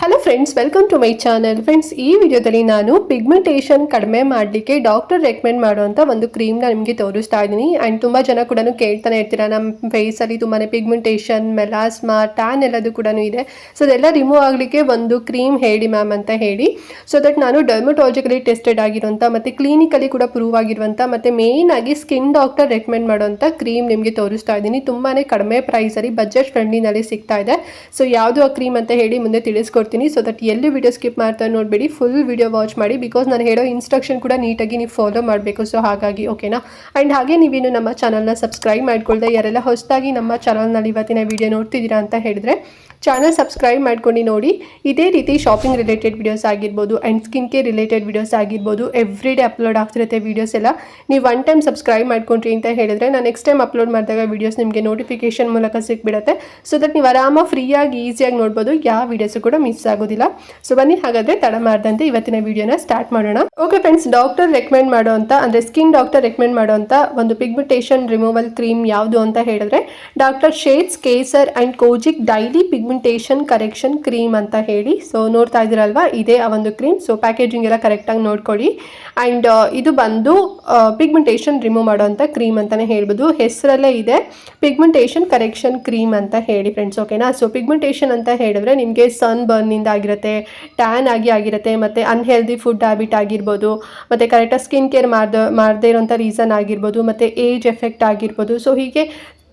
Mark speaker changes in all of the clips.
Speaker 1: Hello friends, welcome to my channel. Friends, ಈ ವಿಡಿಯೋದಲ್ಲಿ ನಾನು ಪಿಗ್ಮೆಂಟೇಷನ್ ಕಡಿಮೆ ಮಾಡಲಿಕ್ಕೆ ಡಾಕ್ಟರ್ ರೆಕಮೆಂಡ್ ಮಾಡುವಂಥ ಒಂದು ಕ್ರೀಮ್ನ ನಿಮಗೆ ತೋರಿಸ್ತಾ ಇದ್ದೀನಿ. ಆ್ಯಂಡ್ ತುಂಬ ಜನ ಕೂಡ ಕೇಳ್ತಾನೆ ಇರ್ತೀರಾ, ನಮ್ಮ ಫೇಸಲ್ಲಿ ತುಂಬಾ ಪಿಗ್ಮೆಂಟೇಷನ್, ಮೆಲಾಸ್ಮಾ, ಟ್ಯಾನ್ ಎಲ್ಲದು ಕೂಡ ಇದೆ. ಸೊ ಅದೆಲ್ಲ ರಿಮೂವ್ ಆಗಲಿಕ್ಕೆ ಒಂದು ಕ್ರೀಮ್ ಹೇಳಿ ಮ್ಯಾಮ್ ಅಂತ ಹೇಳಿ. ಸೊ ದಟ್ ನಾನು ಡರ್ಮಟಾಲಜಿಕಲಿ ಟೆಸ್ಟೆಡ್ ಆಗಿರುವಂಥ ಮತ್ತು ಕ್ಲಿನಿಕಲಿ ಕೂಡ ಪ್ರೂವ್ ಆಗಿರುವಂಥ ಮತ್ತು ಮೇಯ್ನ್ ಆಗಿ ಸ್ಕಿನ್ ಡಾಕ್ಟರ್ ರೆಕಮೆಂಡ್ ಮಾಡುವಂಥ ಕ್ರೀಮ್ ನಿಮಗೆ ತೋರಿಸ್ತಾ ಇದ್ದೀನಿ. ತುಂಬಾ ಕಡಿಮೆ ಪ್ರೈಸಲ್ಲಿ ಬಜೆಟ್ ಫ್ರೆಂಡ್ಲಿನಲ್ಲಿ ಸಿಗ್ತಾ ಇದೆ. ಸೊ ಯಾವುದು ಆ ಕ್ರೀಮ್ ಅಂತ ಹೇಳಿ ಮುಂದೆ ತಿಳಿಸ್ಕೊಡ್ತೀನಿ. ಸೊ ದಟ್ ಎಲ್ಲಿ ವಿಡಿಯೋ ಸ್ಕಿಪ್ ಮಾಡ್ತಾ ನೋಡಬೇಡಿ, ಫುಲ್ ವಿಡಿಯೋ ವಾಚ್ ಮಾಡಿ. ಬಿಕಾಸ್ ನಾನು ಹೇಳೋ ಇನ್ಸ್ಟ್ರಕ್ಷನ್ ಕೂಡ ನೀಟಾಗಿ ನೀವು ಫಾಲೋ ಮಾಡಬೇಕು. ಸೊ ಹಾಗಾಗಿ ಓಕೆನಾ. ಆ್ಯಂಡ್ ಹಾಗೆ ನೀವೇನು ನಮ್ಮ ಚಾನಲ್ನ ಸಬ್ಸ್ಕ್ರೈಬ್ ಮಾಡ್ಕೊಳ್ದೆ ಯಾರೆಲ್ಲ ಹೊಸದಾಗಿ ನಮ್ಮ ಚಾನಲ್ನಲ್ಲಿ ಇವತ್ತಿನ ವಿಡಿಯೋ ನೋಡ್ತಿದ್ದೀರಾ ಅಂತ ಹೇಳಿದ್ರೆ ಚಾನಲ್ ಸಬ್ಸ್ಕ್ರೈಬ್ ಮಾಡ್ಕೊಂಡು ನೋಡಿ. ಇದೇ ರೀತಿ ಶಾಪಿಂಗ್ ರಿಲೇಟೆಡ್ ವಿಡಿಯೋಸ್ ಆಗಿರ್ಬೋದು and skin care related videos ಆಗಿರ್ಬೋದು ಎವ್ರಿ ಡೇ ಅಪ್ಲೋಡ್ ಆಗ್ತಿರುತ್ತೆ ವೀಡಿಯೋಸ್ ಎಲ್ಲ. ನೀವು ಒನ್ ಟೈಮ್ ಸಬ್ಸ್ಕ್ರೈಬ್ ಮಾಡ್ಕೊಂಡ್ರಿ ಅಂತ ಹೇಳಿದ್ರೆ ನಾನು ನೆಕ್ಸ್ಟ್ ಟೈಮ್ ಅಪ್ಲೋಡ್ ಮಾಡಿದಾಗ ವೀಡಿಯೋಸ್ ನಿಮಗೆ ನೋಟಿಫಿಕೇಶನ್ ಮೂಲಕ ಸಿಕ್ಬಿಡುತ್ತೆ. ಸೊ ದಟ್ ನೀವು ಆರಾಮಾಗಿ ಫ್ರೀಯಾಗಿ ಈಸಿಯಾಗಿ ನೋಡ್ಬೋದು, ಯಾವ ವೀಡಿಯೋಸು ಕೂಡ ಮಿಸ್ ಆಗೋದಿಲ್ಲ. ಸೊ ಬನ್ನಿ ಹಾಗಾದರೆ ತಡ ಮಾಡ್ದಂತೆ ಇವತ್ತಿನ ವಿಡಿಯೋನ ಸ್ಟಾರ್ಟ್ ಮಾಡೋಣ. ಓಕೆ ಫ್ರೆಂಡ್ಸ್, ಡಾಕ್ಟರ್ ರೆಕಮೆಂಡ್ ಮಾಡುವಂಥ ಅಂದರೆ ಸ್ಕಿನ್ ಡಾಕ್ಟರ್ ರೆಕಮೆಂಡ್ ಮಾಡುವಂಥ ಒಂದು ಪಿಗ್ಮೆಂಟೇಷನ್ ರಿಮೂವಲ್ ಕ್ರೀಮ್ ಯಾವುದು ಅಂತ ಹೇಳಿದ್ರೆ doctor Sheth's kesar and kojic daily pigmentation correction cream ಅಂತ ಹೇಳಿ. ಸೊ ನೋಡ್ತಾ ಇದ್ದೀರಲ್ವಾ, ಇದೇ ಆ ಒಂದು ಕ್ರೀಮ್. ಸೊ ಪ್ಯಾಕೇಜಿಂಗ್ ಎಲ್ಲ ಕರೆಕ್ಟಾಗಿ ನೋಡ್ಕೊಳ್ಳಿ. ಆ್ಯಂಡ್ ಇದು ಬಂದು ಪಿಗ್ಮೆಂಟೇಷನ್ ರಿಮೂವ್ ಮಾಡುವಂಥ ಕ್ರೀಮ್ ಅಂತಲೇ ಹೇಳ್ಬೋದು. ಹೆಸರಲ್ಲೇ ಇದೆ ಪಿಗ್ಮೆಂಟೇಷನ್ ಕರೆಕ್ಷನ್ ಕ್ರೀಮ್ ಅಂತ ಹೇಳಿ ಫ್ರೆಂಡ್ಸ್, ಓಕೆನಾ. ಸೊ ಪಿಗ್ಮೆಂಟೇಷನ್ ಅಂತ ಹೇಳಿದ್ರೆ ನಿಮಗೆ ಸನ್ ಬರ್ನಿಂದ ಆಗಿರುತ್ತೆ, ಟ್ಯಾನ್ ಆಗಿರುತ್ತೆ, ಮತ್ತು ಅನ್ಹೆಲ್ದಿ ಫುಡ್ ಹ್ಯಾಬಿಟ್ ಆಗಿರ್ಬೋದು, ಮತ್ತು ಕರೆಕ್ಟಾಗಿ ಸ್ಕಿನ್ ಕೇರ್ ಮಾಡದೇ ಇರೋಂಥ ರೀಸನ್ ಆಗಿರ್ಬೋದು, ಮತ್ತು ಏಜ್ ಎಫೆಕ್ಟ್ ಆಗಿರ್ಬೋದು. ಸೊ ಹೀಗೆ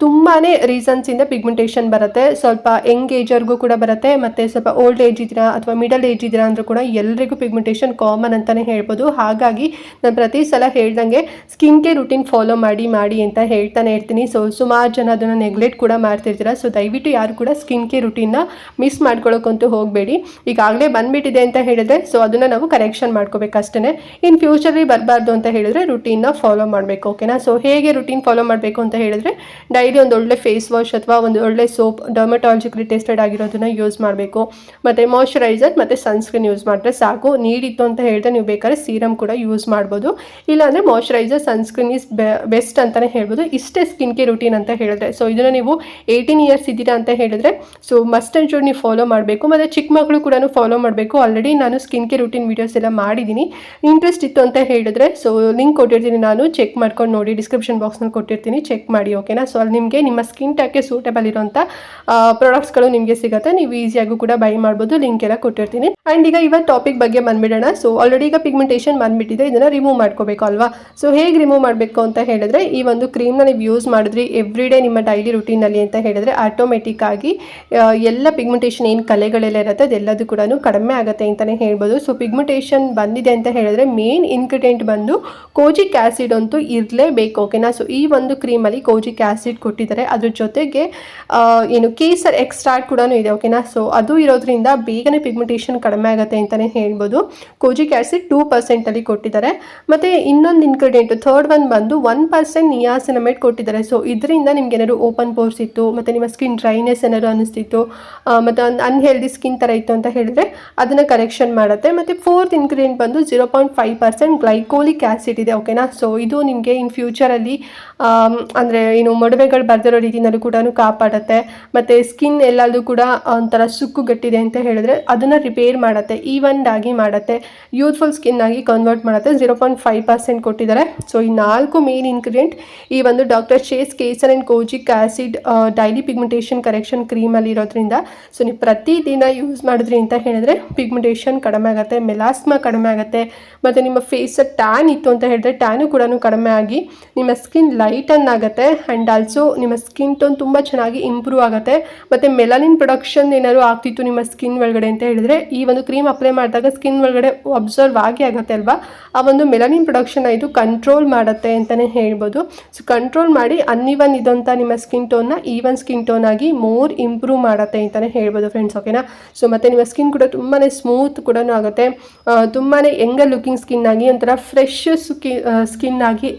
Speaker 1: ತುಂಬಾ ರೀಸನ್ಸಿಂದ ಪಿಗ್ಮೆಂಟೇಷನ್ ಬರುತ್ತೆ. ಸ್ವಲ್ಪ ಯಂಗ್ ಏಜರ್ಗೂ ಕೂಡ ಬರುತ್ತೆ, ಮತ್ತು ಸ್ವಲ್ಪ ಓಲ್ಡ್ ಏಜ್ ಇದ್ದೀರಾ ಅಥವಾ ಮಿಡಲ್ ಏಜ್ ಇದ್ದೀರಾ ಅಂದರೂ ಕೂಡ ಎಲ್ಲರಿಗೂ ಪಿಗ್ಮೆಂಟೇಷನ್ ಕಾಮನ್ ಅಂತಲೇ ಹೇಳ್ಬೋದು. ಹಾಗಾಗಿ ನಾನು ಪ್ರತಿ ಸಲ ಹೇಳ್ದಂಗೆ ಸ್ಕಿನ್ ಕೇರ್ ರುಟೀನ್ ಫಾಲೋ ಮಾಡಿ ಅಂತ ಹೇಳ್ತಾನೆ ಇರ್ತೀನಿ. ಸೊ ಸುಮಾರು ಜನ ಅದನ್ನು ನೆಗ್ಲೆಕ್ಟ್ ಕೂಡ ಮಾಡ್ತಿರ್ತೀರ. ಸೊ ದಯವಿಟ್ಟು ಯಾರು ಕೂಡ ಸ್ಕಿನ್ ಕೇರ್ ರುಟೀನ್ನ ಮಿಸ್ ಮಾಡ್ಕೊಳ್ಳೋಕ್ಕಂತೂ ಹೋಗಬೇಡಿ. ಈಗಾಗಲೇ ಬಂದುಬಿಟ್ಟಿದೆ ಅಂತ ಹೇಳಿದ್ರೆ ಸೊ ಅದನ್ನು ನಾವು ಕರೆಕ್ಷನ್ ಮಾಡ್ಕೋಬೇಕು ಅಷ್ಟೇ. ಇನ್ ಫ್ಯೂಚರಲ್ಲಿ ಬರಬಾರ್ದು ಅಂತ ಹೇಳಿದ್ರೆ ರುಟೀನ್ನ ಫಾಲೋ ಮಾಡಬೇಕು, ಓಕೆನಾ. ಸೊ ಹೇಗೆ ರುಟೀನ್ ಫಾಲೋ ಮಾಡಬೇಕು ಅಂತ ಹೇಳಿದ್ರೆ ಡೈಲಿ ಒಂದು ಒಳ್ಳೆ ಫೇಸ್ ವಾಶ್ ಅಥವಾ ಒಂದು ಒಳ್ಳೆ ಸೋಪ್ ಡರ್ಮಟಾಲಜಿಕಲಿ ಟೆಸ್ಟೆಡ್ ಆಗಿರೋದನ್ನ ಯೂಸ್ ಮಾಡಬೇಕು. ಮತ್ತು ಮಾಯ್ಶ್ಚರೈಸರ್ ಮತ್ತು ಸನ್ಸ್ಕ್ರೀನ್ ಯೂಸ್ ಮಾಡಿದ್ರೆ ಸಾಕು. ನೀಡಿತ್ತು ಅಂತ ಹೇಳಿದ್ರೆ ನೀವು ಬೇಕಾದ್ರೆ ಸೀರಮ್ ಕೂಡ ಯೂಸ್ ಮಾಡ್ಬೋದು. ಇಲ್ಲಾಂದರೆ ಮಾಯ್ಶ್ಚರೈಸರ್ ಸನ್ಸ್ಕ್ರೀನ್ ಈಸ್ ಬೆಸ್ಟ್ ಅಂತಲೇ ಹೇಳ್ಬೋದು. ಇಷ್ಟೇ ಸ್ಕಿನ್ ಕೇರ್ ರುಟೀನ್ ಅಂತ ಹೇಳಿದ್ರೆ. ಸೊ ಇದನ್ನು ನೀವು 18 ಇಯರ್ಸ್ ಇದ್ದೀರಾ ಅಂತ ಹೇಳಿದ್ರೆ ಸೊ ಮಸ್ಟ್ ಆ್ಯಂಡ್ ಶುಡ್ ನೀವು ಫಾಲೋ ಮಾಡಬೇಕು. ಮತ್ತು ಚಿಕ್ಕ ಮಕ್ಕಳು ಕೂಡ ಫಾಲೋ ಮಾಡಬೇಕು. ಆಲ್ರೆಡಿ ನಾನು ಸ್ಕಿನ್ ಕೇರ್ ರುಟೀನ್ ವೀಡಿಯೋಸ್ ಎಲ್ಲ ಮಾಡಿದ್ದೀನಿ. ಇಂಟ್ರೆಸ್ಟ್ ಇತ್ತು ಅಂತ ಹೇಳಿದ್ರೆ ಸೊ ಲಿಂಕ್ ಕೊಟ್ಟಿರ್ತೀನಿ, ನಾನು ಚೆಕ್ ಮಾಡ್ಕೊಂಡು ನೋಡಿ, ಡಿಸ್ಕ್ರಿಪ್ಷನ್ ಬಾಕ್ಸ್ನಲ್ಲಿ ಕೊಟ್ಟಿರ್ತೀನಿ, ಚೆಕ್ ಮಾಡಿ, ಓಕೆನಾ. ಸೊ ಅಲ್ಲಿ ನಿಮಗೆ ನಿಮ್ಮ ಸ್ಕಿನ್ ಟೈಪ್ಗೆ ಸೂಟಬಲ್ ಇರೋಂಥ ಪ್ರಾಡಕ್ಟ್ಸ್ಗಳು ನಿಮಗೆ ಸಿಗುತ್ತೆ. ನೀವು ಈಸಿಯಾಗೂ ಕೂಡ ಬೈ ಮಾಡ್ಬೋದು, ಲಿಂಕ್ ಎಲ್ಲ ಕೊಟ್ಟಿರ್ತೀನಿ. ಆ್ಯಂಡ್ ಈಗ ಇವತ್ತು ಟಾಪಿಕ್ ಬಗ್ಗೆ ಬಂದ್ಬಿಡೋಣ. ಸೊ ಆಲ್ರೆಡಿ ಈಗ ಪಿಗ್ಮೆಂಟೇಷನ್ ಬಂದುಬಿಟ್ಟಿದೆ, ಇದನ್ನು ರಿಮೂವ್ ಮಾಡ್ಕೋಬೇಕು ಅಲ್ವಾ. ಸೊ ಹೇಗೆ ರಿಮೂವ್ ಮಾಡಬೇಕು ಅಂತ ಹೇಳಿದ್ರೆ ಈ ಒಂದು ಕ್ರೀಮ್ನ ನೀವು ಯೂಸ್ ಮಾಡಿದ್ರಿ ಎವ್ರಿ ಡೇ ನಿಮ್ಮ ಡೈಲಿ ರುಟೀನಲ್ಲಿ ಅಂತ ಹೇಳಿದ್ರೆ ಆಟೋಮೆಟಿಕ್ ಆಗಿ ಎಲ್ಲ ಪಿಗ್ಮೆಂಟೇಷನ್ ಏನು ಕಲೆಗಳೆಲ್ಲ ಇರುತ್ತೆ ಅದೆಲ್ಲದು ಕೂಡ ಕಡಿಮೆ ಆಗುತ್ತೆ ಅಂತಲೇ ಹೇಳ್ಬೋದು. ಸೊ ಪಿಗ್ಮೆಂಟೇಷನ್ ಬಂದಿದೆ ಅಂತ ಹೇಳಿದ್ರೆ ಮೇನ್ ಇಂಗ್ರೀಡಿಯೆಂಟ್ ಬಂದು ಕೋಜಿಕ್ ಆ್ಯಸಿಡ್ ಅಂತೂ ಇರಲೇಬೇಕು, ಓಕೆನಾ. ಸೊ ಈ ಒಂದು ಕ್ರೀಮಲ್ಲಿ ಕೋಜಿಕ್ ಆ್ಯಸಿಡ್ ಕೊಟ್ಟಿದ್ದಾರೆ. ಅದ್ರ ಜೊತೆಗೆ ಏನು ಕೇಸರ್ ಎಕ್ಸ್ಟ್ರಾಕ್ಟ್ ಕೂಡ ಇದೆ, ಓಕೆನಾ. ಸೊ ಅದು ಇರೋದ್ರಿಂದ ಬೇಗನೆ ಪಿಗ್ಮೆಂಟೇಷನ್ ಕಡಿಮೆ ಆಗುತ್ತೆ ಅಂತಲೇ ಹೇಳ್ಬೋದು. ಕೋಜಿಕ್ ಆ್ಯಸಿಡ್ 2% ಕೊಟ್ಟಿದ್ದಾರೆ. ಮತ್ತು ಇನ್ನೊಂದು ಇಂಗ್ರೀಡಿಯೆಂಟ್ ಥರ್ಡ್ ಒನ್ ಬಂದು 1% ನಿಯಾಸಿನಮೈಡ್ ಕೊಟ್ಟಿದ್ದಾರೆ. ಸೊ ಇದರಿಂದ ನಿಮ್ಗೆ ಏನಾದ್ರು ಓಪನ್ ಪೋರ್ಸ್ ಇತ್ತು ಮತ್ತು ನಿಮ್ಮ ಸ್ಕಿನ್ ಡ್ರೈನೆಸ್ ಏನಾದ್ರು ಅನ್ನಿಸ್ತಿತ್ತು ಮತ್ತು ಒಂದು ಅನ್ಹೆಲ್ದಿ ಸ್ಕಿನ್ ಥರ ಇತ್ತು ಅಂತ ಹೇಳಿದ್ರೆ ಅದನ್ನು ಕರೆಕ್ಷನ್ ಮಾಡುತ್ತೆ. ಮತ್ತು ಫೋರ್ತ್ ಇಂಗ್ರೀಡಿಯೆಂಟ್ ಬಂದು 0.5% ಗ್ಲೈಕೋಲಿಕ್ ಆ್ಯಸಿಡ್ ಇದೆ, ಓಕೆನಾ. ಸೊ ಇದು ನಿಮಗೆ ಇನ್ ಫ್ಯೂಚರಲ್ಲಿ ಅಂದರೆ ಏನು ಮೊಡವೆಗಳು ಬರ್ದಿರೋ ರೀತಿಯಲ್ಲೂ ಕೂಡ ಕಾಪಾಡುತ್ತೆ. ಮತ್ತು ಸ್ಕಿನ್ ಎಲ್ಲದೂ ಕೂಡ ಒಂಥರ ಸುಕ್ಕುಗಟ್ಟಿದೆ ಅಂತ ಹೇಳಿದ್ರೆ ಅದನ್ನು ರಿಪೇರ್ ಮಾಡುತ್ತೆ, ಈವನ್ ಆಗಿ ಮಾಡುತ್ತೆ, ಯೂತ್ಫುಲ್ ಸ್ಕಿನ್ ಆಗಿ ಕನ್ವರ್ಟ್ ಮಾಡುತ್ತೆ. 0.5% ಕೊಟ್ಟಿದ್ದಾರೆ. ಸೊ ಈ 4 ಮೇನ್ ಇಂಗ್ರೀಡಿಯೆಂಟ್ ಈ ಒಂದು doctor Sheth's kesar and kojic acid daily pigmentation correction ಕ್ರೀಮಲ್ಲಿ ಇರೋದ್ರಿಂದ ಸೊ ನೀವು ಪ್ರತಿದಿನ ಯೂಸ್ ಮಾಡಿದ್ರಿ ಅಂತ ಹೇಳಿದ್ರೆ ಪಿಗ್ಮೆಂಟೇಷನ್ ಕಡಿಮೆ ಆಗುತ್ತೆ, ಮೆಲಾಸ್ಮಾ ಕಡಿಮೆ ಆಗುತ್ತೆ, ಮತ್ತು ನಿಮ್ಮ ಫೇಸ್ ಟ್ಯಾನ್ ಇತ್ತು ಅಂತ ಹೇಳಿದ್ರೆ ಟ್ಯಾನು ಕೂಡ ಕಡಿಮೆ ಆಗಿ ನಿಮ್ಮ ಸ್ಕಿನ್ ಲೈಟನ್ ಆಗುತ್ತೆ. ಆ್ಯಂಡ್ ಆಲ್ಸೋ ನಿಮ್ಮ ಸ್ಕಿನ್ ಟೋನ್ ತುಂಬ ಚೆನ್ನಾಗಿ ಇಂಪ್ರೂವ್ ಆಗುತ್ತೆ. ಮತ್ತು ಮೆಲನಿನ್ ಪ್ರೊಡಕ್ಷನ್ ಏನಾದ್ರು ಆಗ್ತಿತ್ತು ನಿಮ್ಮ ಸ್ಕಿನ್ ಒಳಗಡೆ ಅಂತ ಹೇಳಿದ್ರೆ ಈ ಒಂದು ಕ್ರೀಮ್ ಅಪ್ಲೈ ಮಾಡಿದಾಗ ಸ್ಕಿನ್ ಒಳಗಡೆ ಅಬ್ಸರ್ವ್ ಆಗುತ್ತೆ ಅಲ್ವಾ, ಆ ಒಂದು ಮೆಲನಿನ್ ಪ್ರೊಡಕ್ಷನ್ ಇದು ಕಂಟ್ರೋಲ್ ಮಾಡುತ್ತೆ ಅಂತಲೇ ಹೇಳ್ಬೋದು. ಸೊ ಕಂಟ್ರೋಲ್ ಮಾಡಿ ಅನ್ಇವನ್ ಇದಂಥ ನಿಮ್ಮ ಸ್ಕಿನ್ ಟೋನ್ನ ಈವನ್ ಸ್ಕಿನ್ ಟೋನ್ ಆಗಿ ಮೋರ್ ಇಂಪ್ರೂವ್ ಮಾಡುತ್ತೆ ಅಂತಲೇ ಹೇಳ್ಬೋದು ಫ್ರೆಂಡ್ಸ್, ಓಕೆನಾ. ಸೊ ಮತ್ತು ನಿಮ್ಮ ಸ್ಕಿನ್ ಕೂಡ ತುಂಬಾ ಸ್ಮೂತ್ ಕೂಡ ಆಗುತ್ತೆ, ತುಂಬಾ ಯಂಗರ್ ಲುಕಿಂಗ್ ಸ್ಕಿನ್ ಆಗಿ ಒಂಥರ ಫ್ರೆಶ್ ಸ್ಕಿನ್ ಆಗಿ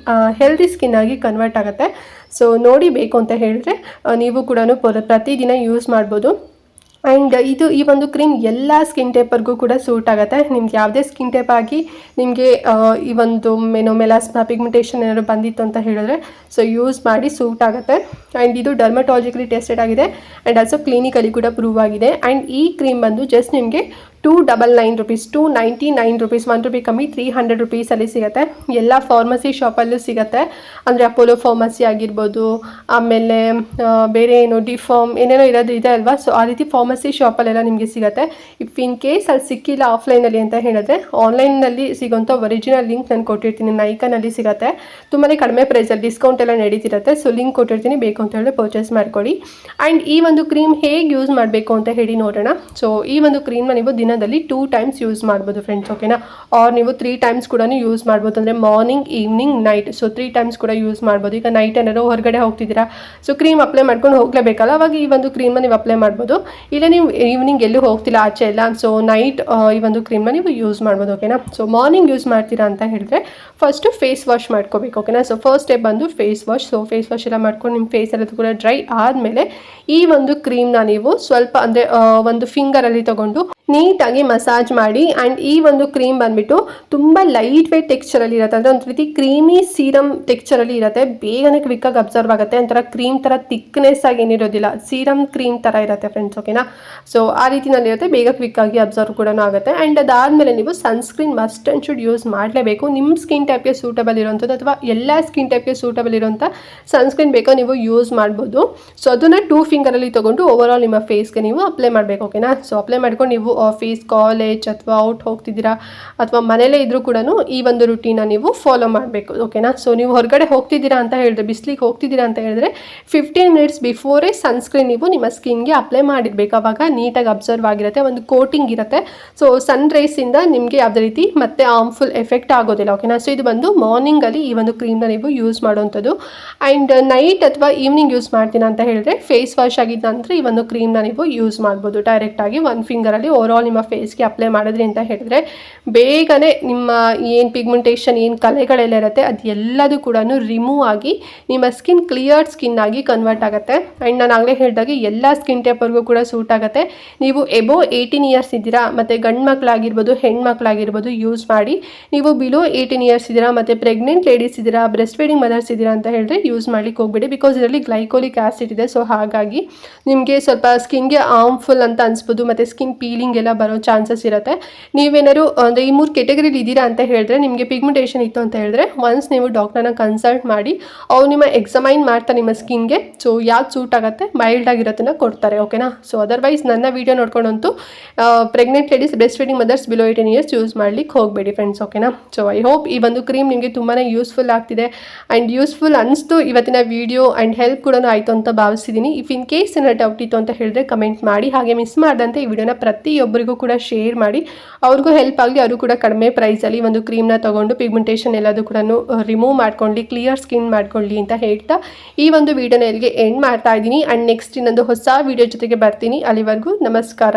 Speaker 1: ಹೆಲ್ದಿ ಸ್ಕಿನ್ ಆಗಿ ಕನ್ವರ್ಟ್ ಆಗುತ್ತೆ. ಸೊ ನೋಡಿ ಬೇಕು ಅಂತ ಹೇಳಿದ್ರೆ ನೀವು ಕೂಡ ಪ್ರತಿದಿನ ಯೂಸ್ ಮಾಡ್ಬೋದು. ಆ್ಯಂಡ್ ಈ ಒಂದು ಕ್ರೀಮ್ ಎಲ್ಲ ಸ್ಕಿನ್ ಟೈಪರ್ಗೂ ಕೂಡ ಸೂಟ್ ಆಗುತ್ತೆ. ನಿಮ್ಗೆ ಯಾವುದೇ ಸ್ಕಿನ್ ಟೈಪ್ ಆಗಿ ನಿಮಗೆ ಈ ಒಂದು ಮೆಲಾಸ್ಮಾ ಪಿಗ್ಮೆಂಟೇಷನ್ ಏನಾದ್ರು ಬಂದಿತ್ತು ಅಂತ ಹೇಳಿದ್ರೆ ಸೊ ಯೂಸ್ ಮಾಡಿ ಸೂಟ್ ಆಗುತ್ತೆ. ಆ್ಯಂಡ್ ಇದು ಡರ್ಮಟಾಲಜಿಕಲಿ ಟೆಸ್ಟೆಡ್ ಆಗಿದೆ ಆ್ಯಂಡ್ ಆಲ್ಸೋ ಕ್ಲಿನಿಕಲಿ ಕೂಡ ಪ್ರೂವ್ ಆಗಿದೆ. ಆ್ಯಂಡ್ ಈ ಕ್ರೀಮ್ ಬಂದು ಜಸ್ಟ್ ನಿಮಗೆ 299 rupees, 299 rupees, 1 ರೂಪಿ ಕಮ್ಮಿ 300 rupeesಲ್ಲಿ ಸಿಗುತ್ತೆ. ಎಲ್ಲ ಫಾರ್ಮಸಿ ಶಾಪಲ್ಲೂ ಸಿಗುತ್ತೆ. ಅಂದರೆ ಅಪೋಲೋ ಫಾರ್ಮಸಿ ಆಗಿರ್ಬೋದು, ಆಮೇಲೆ ಬೇರೆ ಏನು ಡಿಫಾರ್ಮ್ ಏನೇನೋ ಇರೋದು ಇದೆ ಅಲ್ವಾ, ಸೊ ಆ ರೀತಿ ಫಾರ್ಮಸಿ ಶಾಪಲ್ಲೆಲ್ಲ ನಿಮಗೆ ಸಿಗುತ್ತೆ. ಇಫ್ ಇನ್ ಕೇಸ್ ಅಲ್ಲಿ ಸಿಕ್ಕಿಲ್ಲ ಆಫ್ಲೈನಲ್ಲಿ ಅಂತ ಹೇಳಿದ್ರೆ ಆನ್ಲೈನಲ್ಲಿ ಸಿಗೋಂಥ ಒರಿಜಿನಲ್ ಲಿಂಕ್ ನಾನು ಕೊಟ್ಟಿರ್ತೀನಿ. ನೈಕಾನಲ್ಲಿ ಸಿಗುತ್ತೆ, ತುಂಬಾ ಕಡಿಮೆ ಪ್ರೈಸಲ್ಲಿ ಡಿಸ್ಕೌಂಟ್ ಎಲ್ಲ ನಡೀತಿರುತ್ತೆ. ಸೊ ಲಿಂಕ್ ಕೊಟ್ಟಿರ್ತೀನಿ, ಬೇಕು ಅಂತ ಹೇಳಿದ್ರೆ ಪರ್ಚೇಸ್ ಮಾಡ್ಕೊಳ್ಳಿ. ಆ್ಯಂಡ್ ಈ ಒಂದು ಕ್ರೀಮ್ ಹೇಗೆ ಯೂಸ್ ಮಾಡಬೇಕು ಅಂತ ಹೇಳಿ ನೋಡೋಣ. ಸೊ ಈ ಒಂದು ಕ್ರೀಮ್ನ ನೀವು ದಿನದಲ್ಲಿ 2 times ಯೂಸ್ ಮಾಡ್ಬೋದು ಫ್ರೆಂಡ್ಸ್, ಓಕೆನಾ. ಆರ್ ನೀವು 3 times ಕೂಡ ಯೂಸ್ ಮಾಡ್ಬೋದು. ಅಂದರೆ morning, evening, night, so 3 times ಕೂಡ ಯೂಸ್ ಮಾಡ್ಬೋದು. ಈಗ ನೈಟ್ ಏನಾದ್ರು ಹೊರಗಡೆ ಹೋಗ್ತಿದ್ದೀರಾ, ಸೊ ಕ್ರೀಮ್ ಅಪ್ಲೈ ಮಾಡ್ಕೊಂಡು ಹೋಗಲೇಬೇಕಲ್ಲ, ಅವಾಗ ಈ ಒಂದು ಕ್ರೀಮ್ನ ನೀವು ಅಪ್ಲೈ ಮಾಡ್ಬೋದು. ಇಲ್ಲ ನೀವು ಈವ್ನಿಂಗ್ ಎಲ್ಲೂ ಹೋಗ್ತಿಲ್ಲ ಆಚೆ ಎಲ್ಲ, ಸೊ ನೈಟ್ ಈ ಒಂದು ಕ್ರೀಮ್ನ ನೀವು ಯೂಸ್ ಮಾಡ್ಬೋದು, ಓಕೆನಾ. ಸೊ ಮಾರ್ನಿಂಗ್ ಯೂಸ್ ಮಾಡ್ತೀರಾ ಅಂತ ಹೇಳಿದ್ರೆ ಫಸ್ಟು ಫೇಸ್ ವಾಶ್ ಮಾಡ್ಕೋಬೇಕು, ಓಕೆನಾ. ಸೊ ಫಸ್ಟ್ ಸ್ಟೆಪ್ ಬಂದು face wash. So face wash ಎಲ್ಲ ಮಾಡ್ಕೊಂಡು ನಿಮ್ಮ ಫೇಸ್ ಎಲ್ಲ ಕೂಡ ಡ್ರೈ ಆದಮೇಲೆ ಈ ಒಂದು ಕ್ರೀಮ್ನ ನೀವು ಸ್ವಲ್ಪ ಅಂದರೆ ಒಂದು ಫಿಂಗರಲ್ಲಿ ತಗೊಂಡು ನೀಟಾಗಿ ಮಸಾಜ್ ಮಾಡಿ. ಆ್ಯಂಡ್ ಈ ಒಂದು ಕ್ರೀಮ್ ಬಂದುಬಿಟ್ಟು ತುಂಬ ಲೈಟ್ ವೇಟ್ ಟೆಕ್ಸ್ಚರಲ್ಲಿ ಇರುತ್ತೆ. ಅಂದರೆ ಒಂದು ರೀತಿ ಕ್ರೀಮಿ ಸೀರಮ್ ಟೆಕ್ಸ್ಚರಲ್ಲಿ ಇರುತ್ತೆ. ಬೇಗನೆ ಕ್ವಿಕ್ಕಾಗಿ ಅಬ್ಸರ್ವ್ ಆಗುತ್ತೆ. ಒಂಥರ ಕ್ರೀಮ್ ಥರ ಥಿಕ್ನೆಸ್ ಆಗಿ ಏನಿರೋದಿಲ್ಲ, ಸೀರಮ್ ಕ್ರೀಮ್ ಥರ ಇರುತ್ತೆ ಫ್ರೆಂಡ್ಸ್, ಓಕೆನಾ. ಸೊ ಆ ರೀತಿನಲ್ಲಿ ಇರುತ್ತೆ, ಬೇಗ ಕ್ವಿಕ್ಕಾಗಿ ಅಬ್ಸರ್ವ್ ಕೂಡ ಆಗುತ್ತೆ. ಆ್ಯಂಡ್ ಅದಾದಮೇಲೆ ನೀವು sunscreen must and should use ಮಾಡಲೇಬೇಕು. ನಿಮ್ಮ ಸ್ಕಿನ್ ಟೈಪ್ಗೆ ಸೂಟಬಲ್ ಇರೋಂಥದ್ದು ಅಥವಾ ಎಲ್ಲ ಸ್ಕಿನ್ ಟೈಪ್ಗೆ ಸೂಟಬಲ್ ಇರೋಂಥ ಸನ್ಸ್ಕ್ರೀನ್ ಬೇಕೋ ನೀವು ಯೂಸ್ ಮಾಡ್ಬೋದು. ಸೊ ಅದನ್ನು 2 ಫಿಂಗರಲ್ಲಿ ತೊಗೊಂಡು ಓವರಾಲ್ ನಿಮ್ಮ ಫೇಸ್ಗೆ ನೀವು ಅಪ್ಲೈ ಮಾಡಬೇಕು, ಓಕೆನಾ. ಸೊ ಅಪ್ಲೈ ಮಾಡ್ಕೊಂಡು ನೀವು ಆಫೀಸ್, ಕಾಲೇಜ್ ಅಥವಾ ಔಟ್ ಹೋಗ್ತಿದ್ದೀರಾ ಅಥವಾ ಮನೇಲೇ ಇದ್ರೂ ಕೂಡ ಈ ಒಂದು ರುಟೀನ ನೀವು ಫಾಲೋ ಮಾಡಬೇಕು, ಓಕೆನಾ. ಸೊ ನೀವು ಹೊರಗಡೆ ಹೋಗ್ತಿದ್ದೀರಾ ಅಂತ ಹೇಳಿದ್ರೆ, ಬಿಸಿಲಿಗೆ ಹೋಗ್ತಿದ್ದೀರಾ ಅಂತ ಹೇಳಿದ್ರೆ 15 minutes ಬಿಫೋರೇ ಸನ್ಸ್ಕ್ರೀನ್ ನೀವು ನಿಮ್ಮ ಸ್ಕಿನ್ಗೆ ಅಪ್ಲೈ ಮಾಡಿರ್ಬೇಕು. ಆವಾಗ ನೀಟಾಗಿ ಅಬ್ಸರ್ವ್ ಆಗಿರುತ್ತೆ, ಒಂದು ಕೋಟಿಂಗ್ ಇರುತ್ತೆ. ಸೊ ಸನ್ ರೈಸಿಂದ ನಿಮಗೆ ಯಾವುದೇ ರೀತಿ ಮತ್ತೆ ಹಾರ್ಮ್ಫುಲ್ ಎಫೆಕ್ಟ್ ಆಗೋದಿಲ್ಲ, ಓಕೆನಾ. ಸೊ ಇದು ಬಂದು ಮಾರ್ನಿಂಗಲ್ಲಿ ಈ ಒಂದು ಕ್ರೀಮ್ನ ನೀವು ಯೂಸ್ ಮಾಡುವಂಥದ್ದು. ಆ್ಯಂಡ್ ನೈಟ್ ಅಥವಾ ಈವ್ನಿಂಗ್ ಯೂಸ್ ಮಾಡ್ತೀನಿ ಅಂತ ಹೇಳಿದ್ರೆ ಫೇಸ್ ವಾಶ್ ಆಗಿದ್ದ ನಂತರ ಈ ಒಂದು ಕ್ರೀಮ್ನ ನೀವು ಯೂಸ್ ಮಾಡ್ಬೋದು. ಡೈರೆಕ್ಟಾಗಿ 1 ಫಿಂಗರಲ್ಲಿ ಓವರಾಲ್ ನಿಮ್ಮ ಫೇಸ್ಗೆ ಅಪ್ಲೈ ಮಾಡಿದ್ರಿ ಅಂತ ಹೇಳಿದ್ರೆ ಬೇಗನೆ ನಿಮ್ಮ ಏನು ಪಿಗ್ಮೆಂಟೇಷನ್ ಏನು ಕಲೆಗಳೆಲ್ಲ ಇರುತ್ತೆ ಅದು ಎಲ್ಲದೂ ಕೂಡ ರಿಮೂವ್ ಆಗಿ ನಿಮ್ಮ ಸ್ಕಿನ್ ಕ್ಲಿಯರ್ ಸ್ಕಿನ್ ಆಗಿ ಕನ್ವರ್ಟ್ ಆಗುತ್ತೆ. ಆ್ಯಂಡ್ ನಾನು ಆಗಲೇ ಹೇಳಿದಾಗೆ ಎಲ್ಲ ಸ್ಕಿನ್ ಟೈಪ್ವರೆಗೂ ಕೂಡ ಸೂಟ್ ಆಗುತ್ತೆ. ನೀವು ಎಬೋ 18 years ಇದ್ದೀರಾ ಮತ್ತು ಗಂಡು ಮಕ್ಕಳಾಗಿರ್ಬೋದು ಹೆಣ್ಮಕ್ಳಾಗಿರ್ಬೋದು ಯೂಸ್ ಮಾಡಿ. ನೀವು ಬಿಲೋ 18 years ಇದ್ದೀರಾ ಮತ್ತು ಪ್ರೆಗ್ನೆಂಟ್ ಲೇಡೀಸ್ ಇದ್ದೀರಾ, ಬ್ರೆಸ್ಟ್ ಫೀಡಿಂಗ್ ಮದರ್ಸ್ ಇದ್ದೀರಾ ಅಂತ ಹೇಳಿದ್ರೆ ಯೂಸ್ ಮಾಡ್ಲಿಕ್ಕೆ ಹೋಗ್ಬೇಡಿ. ಬಿಕಾಸ್ ಇದರಲ್ಲಿ ಗ್ಲೈಕೋಲಿಕ್ ಆಸಿಡ್ ಇದೆ. ಸೊ ಹಾಗಾಗಿ ನಿಮಗೆ ಸ್ವಲ್ಪ ಸ್ಕಿನ್ಗೆ ಹಾರ್ಮ್ಫುಲ್ ಅಂತ ಅನಿಸ್ಬೋದು ಮತ್ತು ಸ್ಕಿನ್ ಪೀಲಿಂಗ್ ಎಲ್ಲ ಬರೋ ಚಾನ್ಸಸ್ ಇರುತ್ತೆ. ನೀವೇನಾದ್ರು ಅಂದರೆ ಈ 3 ಕೆಟಗರಿಲಿ ಇದ್ದೀರಾ ಅಂತ ಹೇಳಿದ್ರೆ, ನಿಮಗೆ ಪಿಗ್ಮೆಂಟೇಷನ್ ಇತ್ತು ಅಂತ ಹೇಳಿದ್ರೆ ಒನ್ಸ್ ನೀವು ಡಾಕ್ಟರ್ನ ಕನ್ಸಲ್ಟ್ ಮಾಡಿ ಅವ್ರು ನಿಮ್ಮ ಎಕ್ಸಾಮೈನ್ ಮಾಡ್ತಾರೆ ನಿಮ್ಮ ಸ್ಕಿನ್ಗೆ. ಸೊ ಯಾವ್ದು ಸೂಟ್ ಆಗುತ್ತೆ ಮೈಲ್ಡ್ ಆಗಿರೋದನ್ನ ಕೊಡ್ತಾರೆ, ಓಕೆನಾ. ಸೊ ಅದರ್ವೈಸ್ ನನ್ನ ವೀಡಿಯೋ ನೋಡ್ಕೊಂಡಂತೂ pregnant ladies, breast feeding mothers below 18 years use ಮಾಡ್ಲಿಕ್ಕೆ ಹೋಗಬೇಡಿ ಫ್ರೆಂಡ್ಸ್, ಓಕೆನಾ. ಸೊ ಐ ಹೋಪ್ ಈ ಒಂದು ಕ್ರೀಮ್ ನಿಮಗೆ ತುಂಬಾ ಯೂಸ್ಫುಲ್ ಆಗ್ತಿದೆ ಆ್ಯಂಡ್ ಯೂಸ್ಫುಲ್ ಅನಿಸ್ತು ಇವತ್ತಿನ ವೀಡಿಯೋ ಆ್ಯಂಡ್ ಹೆಲ್ಪ್ ಕೂಡ ಆಯಿತು ಅಂತ ಭಾವಿಸಿದ್ದೀನಿ. ಇಫ್ ಇನ್ ಕೇಸ್ ಏನಾದ್ರು ಡೌಟ್ ಇತ್ತು ಅಂತ ಹೇಳಿದ್ರೆ ಕಮೆಂಟ್ ಮಾಡಿ. ಹಾಗೆ ಮಿಸ್ ಮಾಡ್ದಂತೆ ಈ ವಿಡಿಯೋನ ಪ್ರತಿಯೊಬ್ಬರಿಗೂ ಕೂಡ ಶೇರ್ ಮಾಡಿ, ಅವ್ರಿಗೂ ಹೆಲ್ಪ್ ಆಗಲಿ, ಅವರು ಕೂಡ ಕಡಿಮೆ ಪ್ರೈಸಲ್ಲಿ ಒಂದು ಕ್ರೀಮ್ನ ತೊಗೊಂಡು ಪಿಗ್ಮೆಂಟೇಷನ್ ಎಲ್ಲದೂ ಕೂಡ ರಿಮೂವ್ ಮಾಡ್ಕೊಳ್ಳಿ, ಕ್ಲಿಯರ್ ಸ್ಕಿನ್ ಮಾಡ್ಕೊಳ್ಳಿ ಅಂತ ಹೇಳ್ತಾ ಈ ಒಂದು ವಿಡಿಯೋನ ಎಲ್ಲಿಗೆ ಎಂಡ್ ಮಾಡ್ತಾ ಇದ್ದೀನಿ. ಆ್ಯಂಡ್ ನೆಕ್ಸ್ಟ್ ಇನ್ನೊಂದು ಹೊಸ ವಿಡಿಯೋ ಜೊತೆಗೆ ಬರ್ತೀನಿ. ಅಲ್ಲಿವರೆಗೂ ನಮಸ್ಕಾರ.